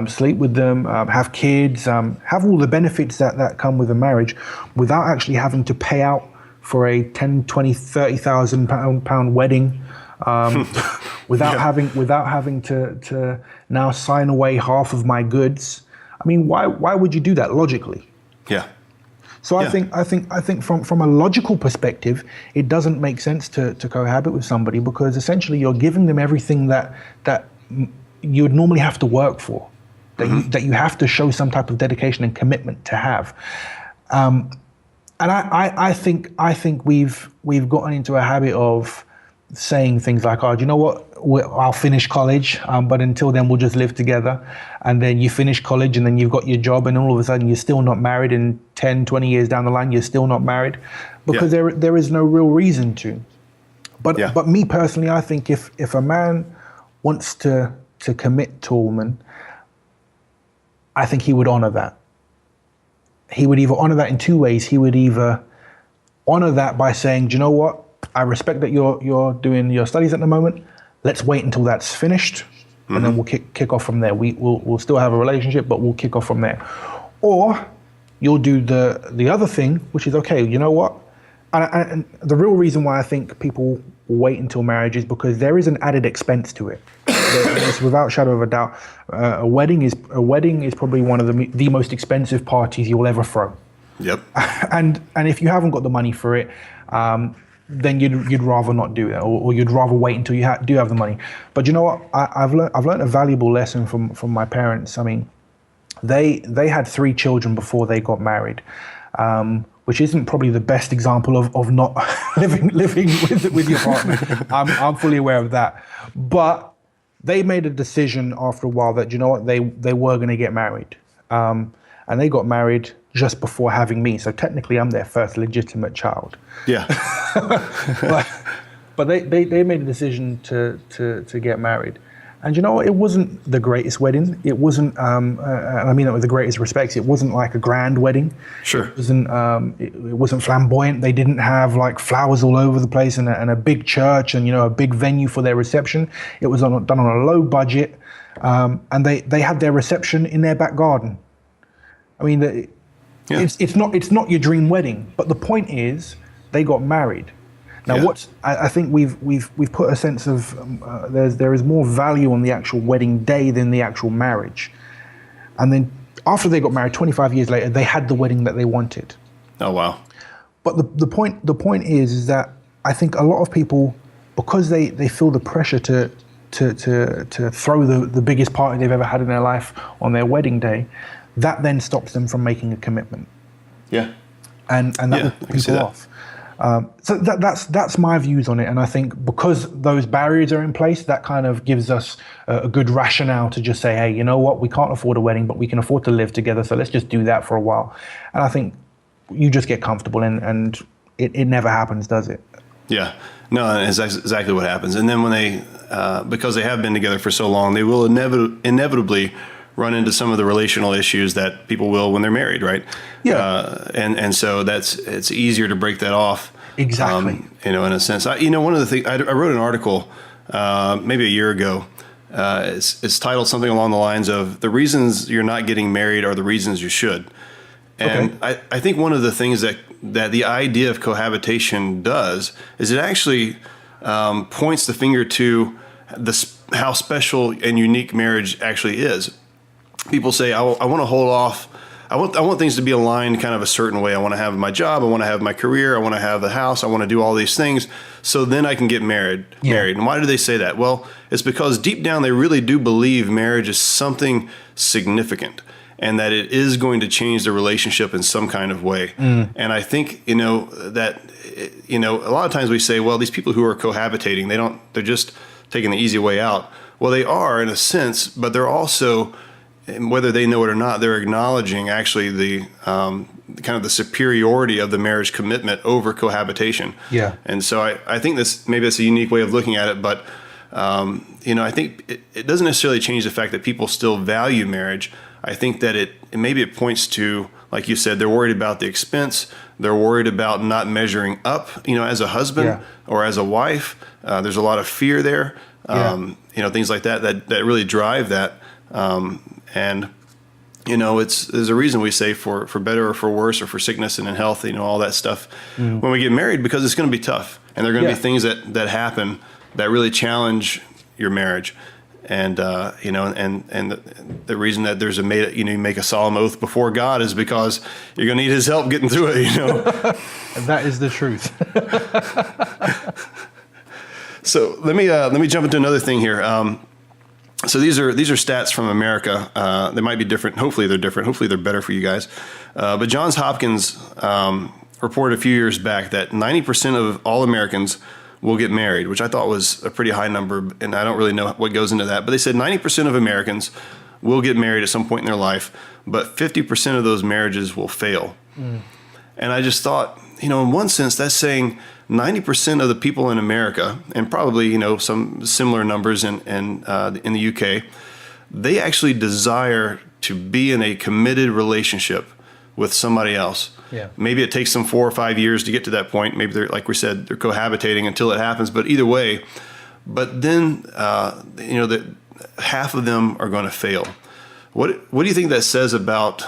sleep with them, have kids, have all the benefits that come with a marriage, without actually having to pay out for a 10, 20, 30,000 pound wedding, without having to now sign away half of my goods. I mean, why would you do that logically? Yeah. So I think from a logical perspective, it doesn't make sense to cohabit with somebody, because essentially you're giving them everything that you would normally have to work for, that you have to show some type of dedication and commitment to have. And I think we've gotten into a habit of saying things like, oh, do you know what? I'll finish college, but until then we'll just live together. And then you finish college and then you've got your job, and all of a sudden you're still not married, and 10, 20 years down the line, you're still not married, because there is no real reason to. But me personally, I think if a man wants to commit to a woman, I think he would honor that. He would either honor that in two ways. He would either honor that by saying, do you know what? I respect that you're doing your studies at the moment. Let's wait until that's finished, and then we'll kick off from there. We'll still have a relationship, but we'll kick off from there. Or you'll do the other thing, which is, okay, you know what? And the real reason why I think people wait until marriage is because there is an added expense to it. It's without shadow of a doubt. A wedding is probably one of the most expensive parties you'll ever throw. Yep. And if you haven't got the money for it, then you'd rather not do it, or you'd rather wait until you do have the money. But you know what? I've learned a valuable lesson from my parents. I mean, they had 3 children before they got married, which isn't probably the best example of not living with your partner. I'm fully aware of that. But they made a decision after a while that, you know what, they were going to get married, and they got married just before having me. So technically, I'm their first legitimate child. Yeah. but they made a decision to get married. And you know what? It wasn't the greatest wedding. It wasn't, and I mean that with the greatest respects, it wasn't like a grand wedding. Sure. It wasn't flamboyant. They didn't have like flowers all over the place and a big church and, you know, a big venue for their reception. It was done on a low budget. And they had their reception in their back garden. I mean, it's not your dream wedding, but the point is they got married. Now, I think we've put a sense of there is more value on the actual wedding day than the actual marriage. And then after they got married, 25 years later, they had the wedding that they wanted. Oh wow! But the point is that I think a lot of people, because they feel the pressure to throw the biggest party they've ever had in their life on their wedding day, that then stops them from making a commitment. Yeah. And that will put people off. So that's my views on it, and I think because those barriers are in place, that kind of gives us a good rationale to just say, hey, you know what, we can't afford a wedding, but we can afford to live together, so let's just do that for a while. And I think you just get comfortable, and it never happens, does it? Yeah, no, it's exactly what happens. And then when they, because they have been together for so long, they will inevitably run into some of the relational issues that people will when they're married, right? Yeah. And so it's easier to break that off. Exactly. In a sense. One of the things, I wrote an article maybe a year ago. It's titled something along the lines of "The reasons you're not getting married are the reasons you should." And I think one of the things that the idea of cohabitation does is it actually points the finger to how special and unique marriage actually is. People say, I want to hold off. I want things to be aligned kind of a certain way. I want to have my job. I want to have my career. I want to have the house. I want to do all these things. So then I can get married. And why do they say that? Well, it's because deep down they really do believe marriage is something significant and that it is going to change the relationship in some kind of way. And I think, that, a lot of times we say, well, these people who are cohabitating, they're just taking the easy way out. Well, they are in a sense, but they're also and whether they know it or not, they're acknowledging actually the kind of the superiority of the marriage commitment over cohabitation. Yeah. And so I think maybe that's a unique way of looking at it, but I think it doesn't necessarily change the fact that people still value marriage. I think that maybe it points to, like you said, they're worried about the expense. They're worried about not measuring up, as a husband or as a wife. There's a lot of fear there, things like that really drive that. There's a reason we say for better or for worse or for sickness and in health, all that stuff when we get married, because it's going to be tough. And there are going to be things that happen that really challenge your marriage. And, and the reason that there's you make a solemn oath before God is because you're going to need his help getting through it, That is the truth. So let me jump into another thing here. So these are stats from America. They might be different. Hopefully they're different. Hopefully they're better for you guys. But Johns Hopkins reported a few years back that 90% of all Americans will get married, which I thought was a pretty high number, and I don't really know what goes into that. But they said 90% of Americans will get married at some point in their life, but 50% of those marriages will fail. And I just thought, in one sense, that's saying 90% of the people in America, and probably some similar numbers in the UK, they actually desire to be in a committed relationship with somebody else. Yeah. Maybe it takes them 4 or 5 years to get to that point. Maybe they're, like we said, they're cohabitating until it happens. But either way, then that half of them are going to fail. What do you think that says about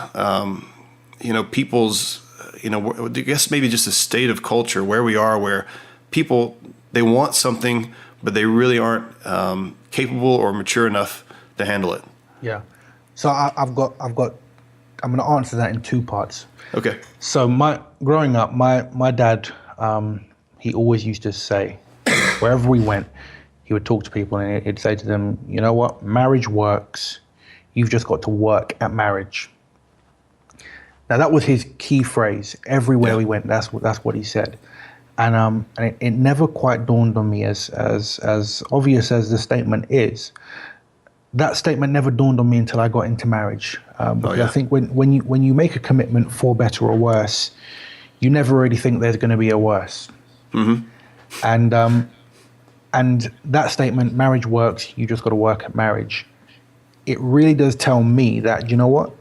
people's I guess maybe just a state of culture where we are, where people, they want something, but they really aren't capable or mature enough to handle it? Yeah. So I'm going to answer that in two parts. Okay. So growing up, my dad, he always used to say, wherever we went, he would talk to people and he'd say to them, you know what, marriage works. You've just got to work at marriage. Now that was his key phrase. Everywhere we went, that's what he said. And it never quite dawned on me, as obvious as the statement is. That statement never dawned on me until I got into marriage. Because I think when you make a commitment for better or worse, you never really think there's going to be a worse. Mm-hmm. And that statement, marriage works, you just got to work at marriage. It really does tell me that, you know what,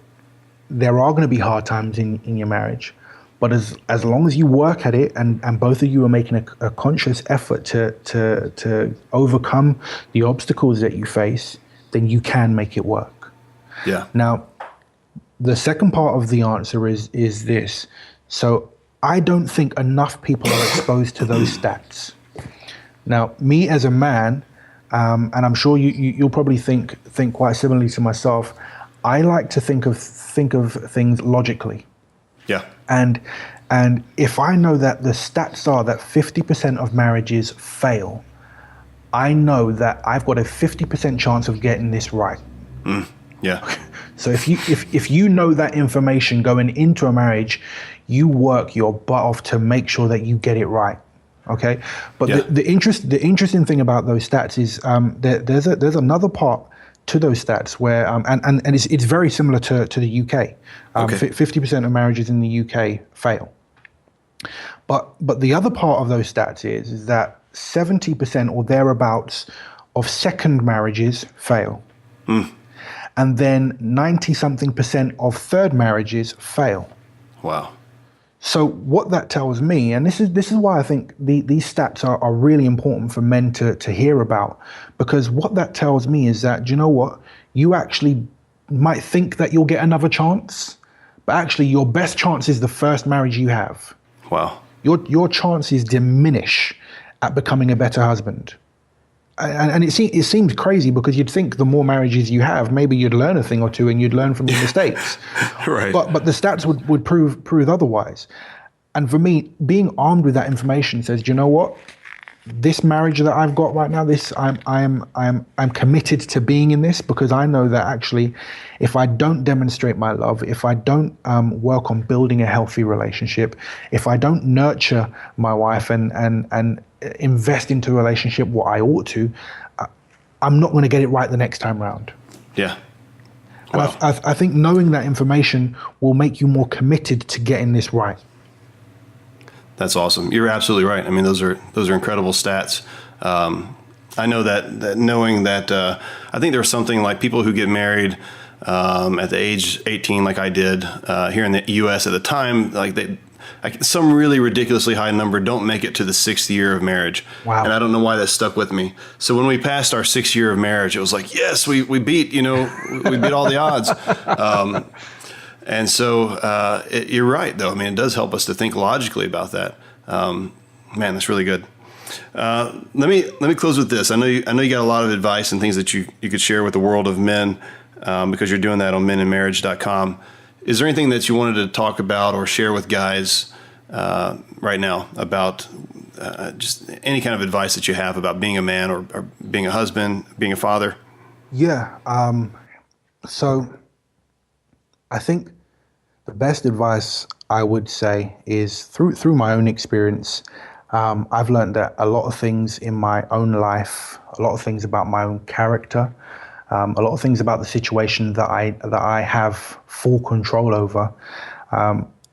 there are going to be hard times in your marriage, but as long as you work at it and both of you are making a conscious effort to overcome the obstacles that you face, then you can make it work. Yeah. Now, the second part of the answer is this. So I don't think enough people are exposed to those stats. Now, me as a man, and I'm sure you'll probably think quite similarly to myself, I like to think of things logically. Yeah. And if I know that the stats are that 50% of marriages fail, I know that I've got a 50% chance of getting this right. Yeah. So if you know that information going into a marriage, you work your butt off to make sure that you get it right. Okay. But the interesting thing about those stats is there's another part to those stats where and it's very similar to the UK. 50% of marriages in the UK fail. But the other part of those stats is that 70% or thereabouts of second marriages fail. And then 90-something% of third marriages fail. Wow. So what that tells me, and this is why I think these stats are really important for men to hear about, because what that tells me is that, do you know what? You actually might think that you'll get another chance, but actually your best chance is the first marriage you have. Wow. Your chances diminish at becoming a better husband. And it seems crazy, because you'd think the more marriages you have, maybe you'd learn a thing or two and you'd learn from your mistakes. Right. But the stats would prove otherwise. And for me, being armed with that information says, do you know what? This marriage that I've got right now, I'm committed to being in this, because I know that actually, if I don't demonstrate my love, if I don't work on building a healthy relationship, if I don't nurture my wife and invest into a relationship what I ought to, I'm not going to get it right the next time round. Yeah. And Wow. I think knowing that information will make you more committed to getting this right. That's awesome. You're absolutely right. I mean, those are incredible stats. I know that knowing that, I think there's something like people who get married at the age 18, like I did here in the U.S. at the time, some really ridiculously high number don't make it to the 6th year of marriage. Wow. And I don't know why that stuck with me. So when we passed our 6th year of marriage, it was like, yes, we beat, we beat all the odds. And so you're right, though. I mean, it does help us to think logically about that. Man, that's really good. Let me close with this. I know you got a lot of advice and things that you could share with the world of men because you're doing that on menandmarriage.com. Is there anything that you wanted to talk about or share with guys right now about just any kind of advice that you have about being a man or being a husband, being a father? Yeah. So I think the best advice I would say is through my own experience. I've learned that a lot of things in my own life, a lot of things about my own character, a lot of things about the situation that I have full control over.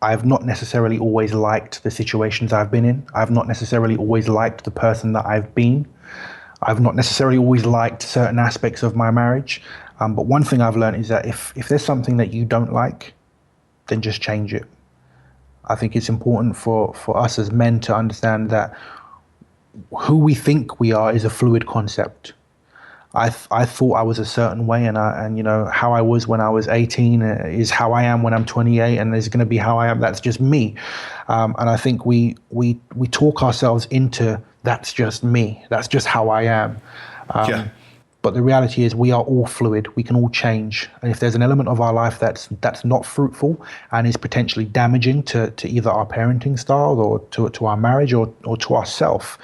I've not necessarily always liked the situations I've been in. I've not necessarily always liked the person that I've been. I've not necessarily always liked certain aspects of my marriage. But one thing I've learned is that if there's something that you don't like, then just change it. I think it's important for us as men to understand that who we think we are is a fluid concept. I thought I was a certain way, and how I was when I was 18 is how I am when I'm 28, and is going to be how I am. That's just me, and I think we talk ourselves into that's just me. That's just how I am. Yeah. But the reality is we are all fluid. We can all change. And if there's an element of our life that's not fruitful and is potentially damaging to either our parenting style or to our marriage or to ourselves,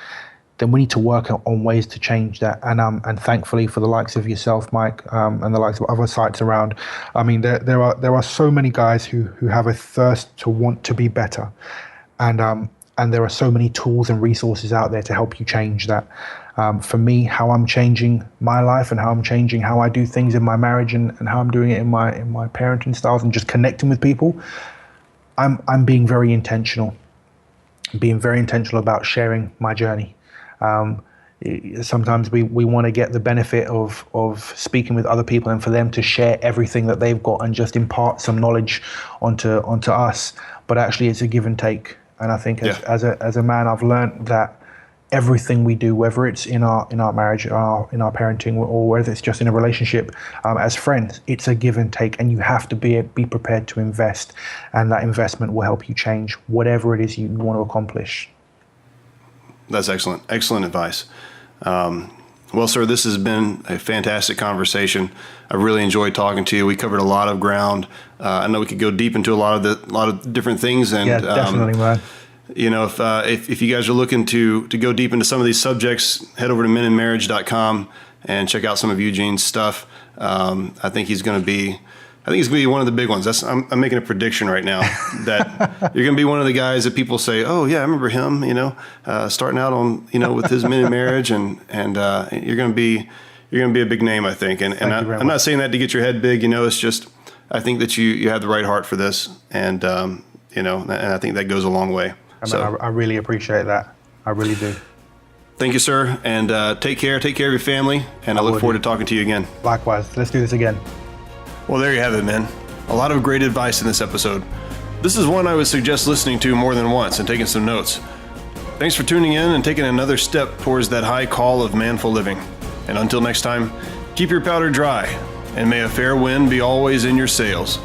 then we need to work on ways to change that. And thankfully for the likes of yourself, Mike, and the likes of other sites around, I mean, there are so many guys who have a thirst to want to be better. And there are so many tools and resources out there to help you change that. For me, how I'm changing my life and how I'm changing how I do things in my marriage and how I'm doing it in my parenting styles and just connecting with people, I'm being very intentional. Being very intentional about sharing my journey. Sometimes we want to get the benefit of speaking with other people and for them to share everything that they've got and just impart some knowledge onto us. But actually, it's a give and take. And I think as a man, I've learned that everything we do, whether it's in our marriage, in our parenting, or whether it's just in a relationship as friends, it's a give and take, and you have to be prepared to invest, and that investment will help you change whatever it is you want to accomplish. That's excellent advice. Well, sir, this has been a fantastic conversation. I really enjoyed talking to you. We covered a lot of ground. I know we could go deep into a lot of different things. And yeah, definitely, man. If you guys are looking to go deep into some of these subjects, head over to menandmarriage.com and check out some of EuGene's stuff. I think he's going to be one of the big ones. I'm making a prediction right now that you're going to be one of the guys that people say, oh yeah, I remember him, starting out on, with his Men in Marriage, and you're going to be a big name, I think. And I'm not saying that to get your head big, it's just, I think that you have the right heart for this. And, and I think that goes a long way. I really appreciate that. I really do. Thank you, sir. And take care of your family. And I look forward to talking to you again. Likewise. Let's do this again. Well, there you have it, man. A lot of great advice in this episode. This is one I would suggest listening to more than once and taking some notes. Thanks for tuning in and taking another step towards that high call of manful living. And until next time, keep your powder dry, and may a fair wind be always in your sails.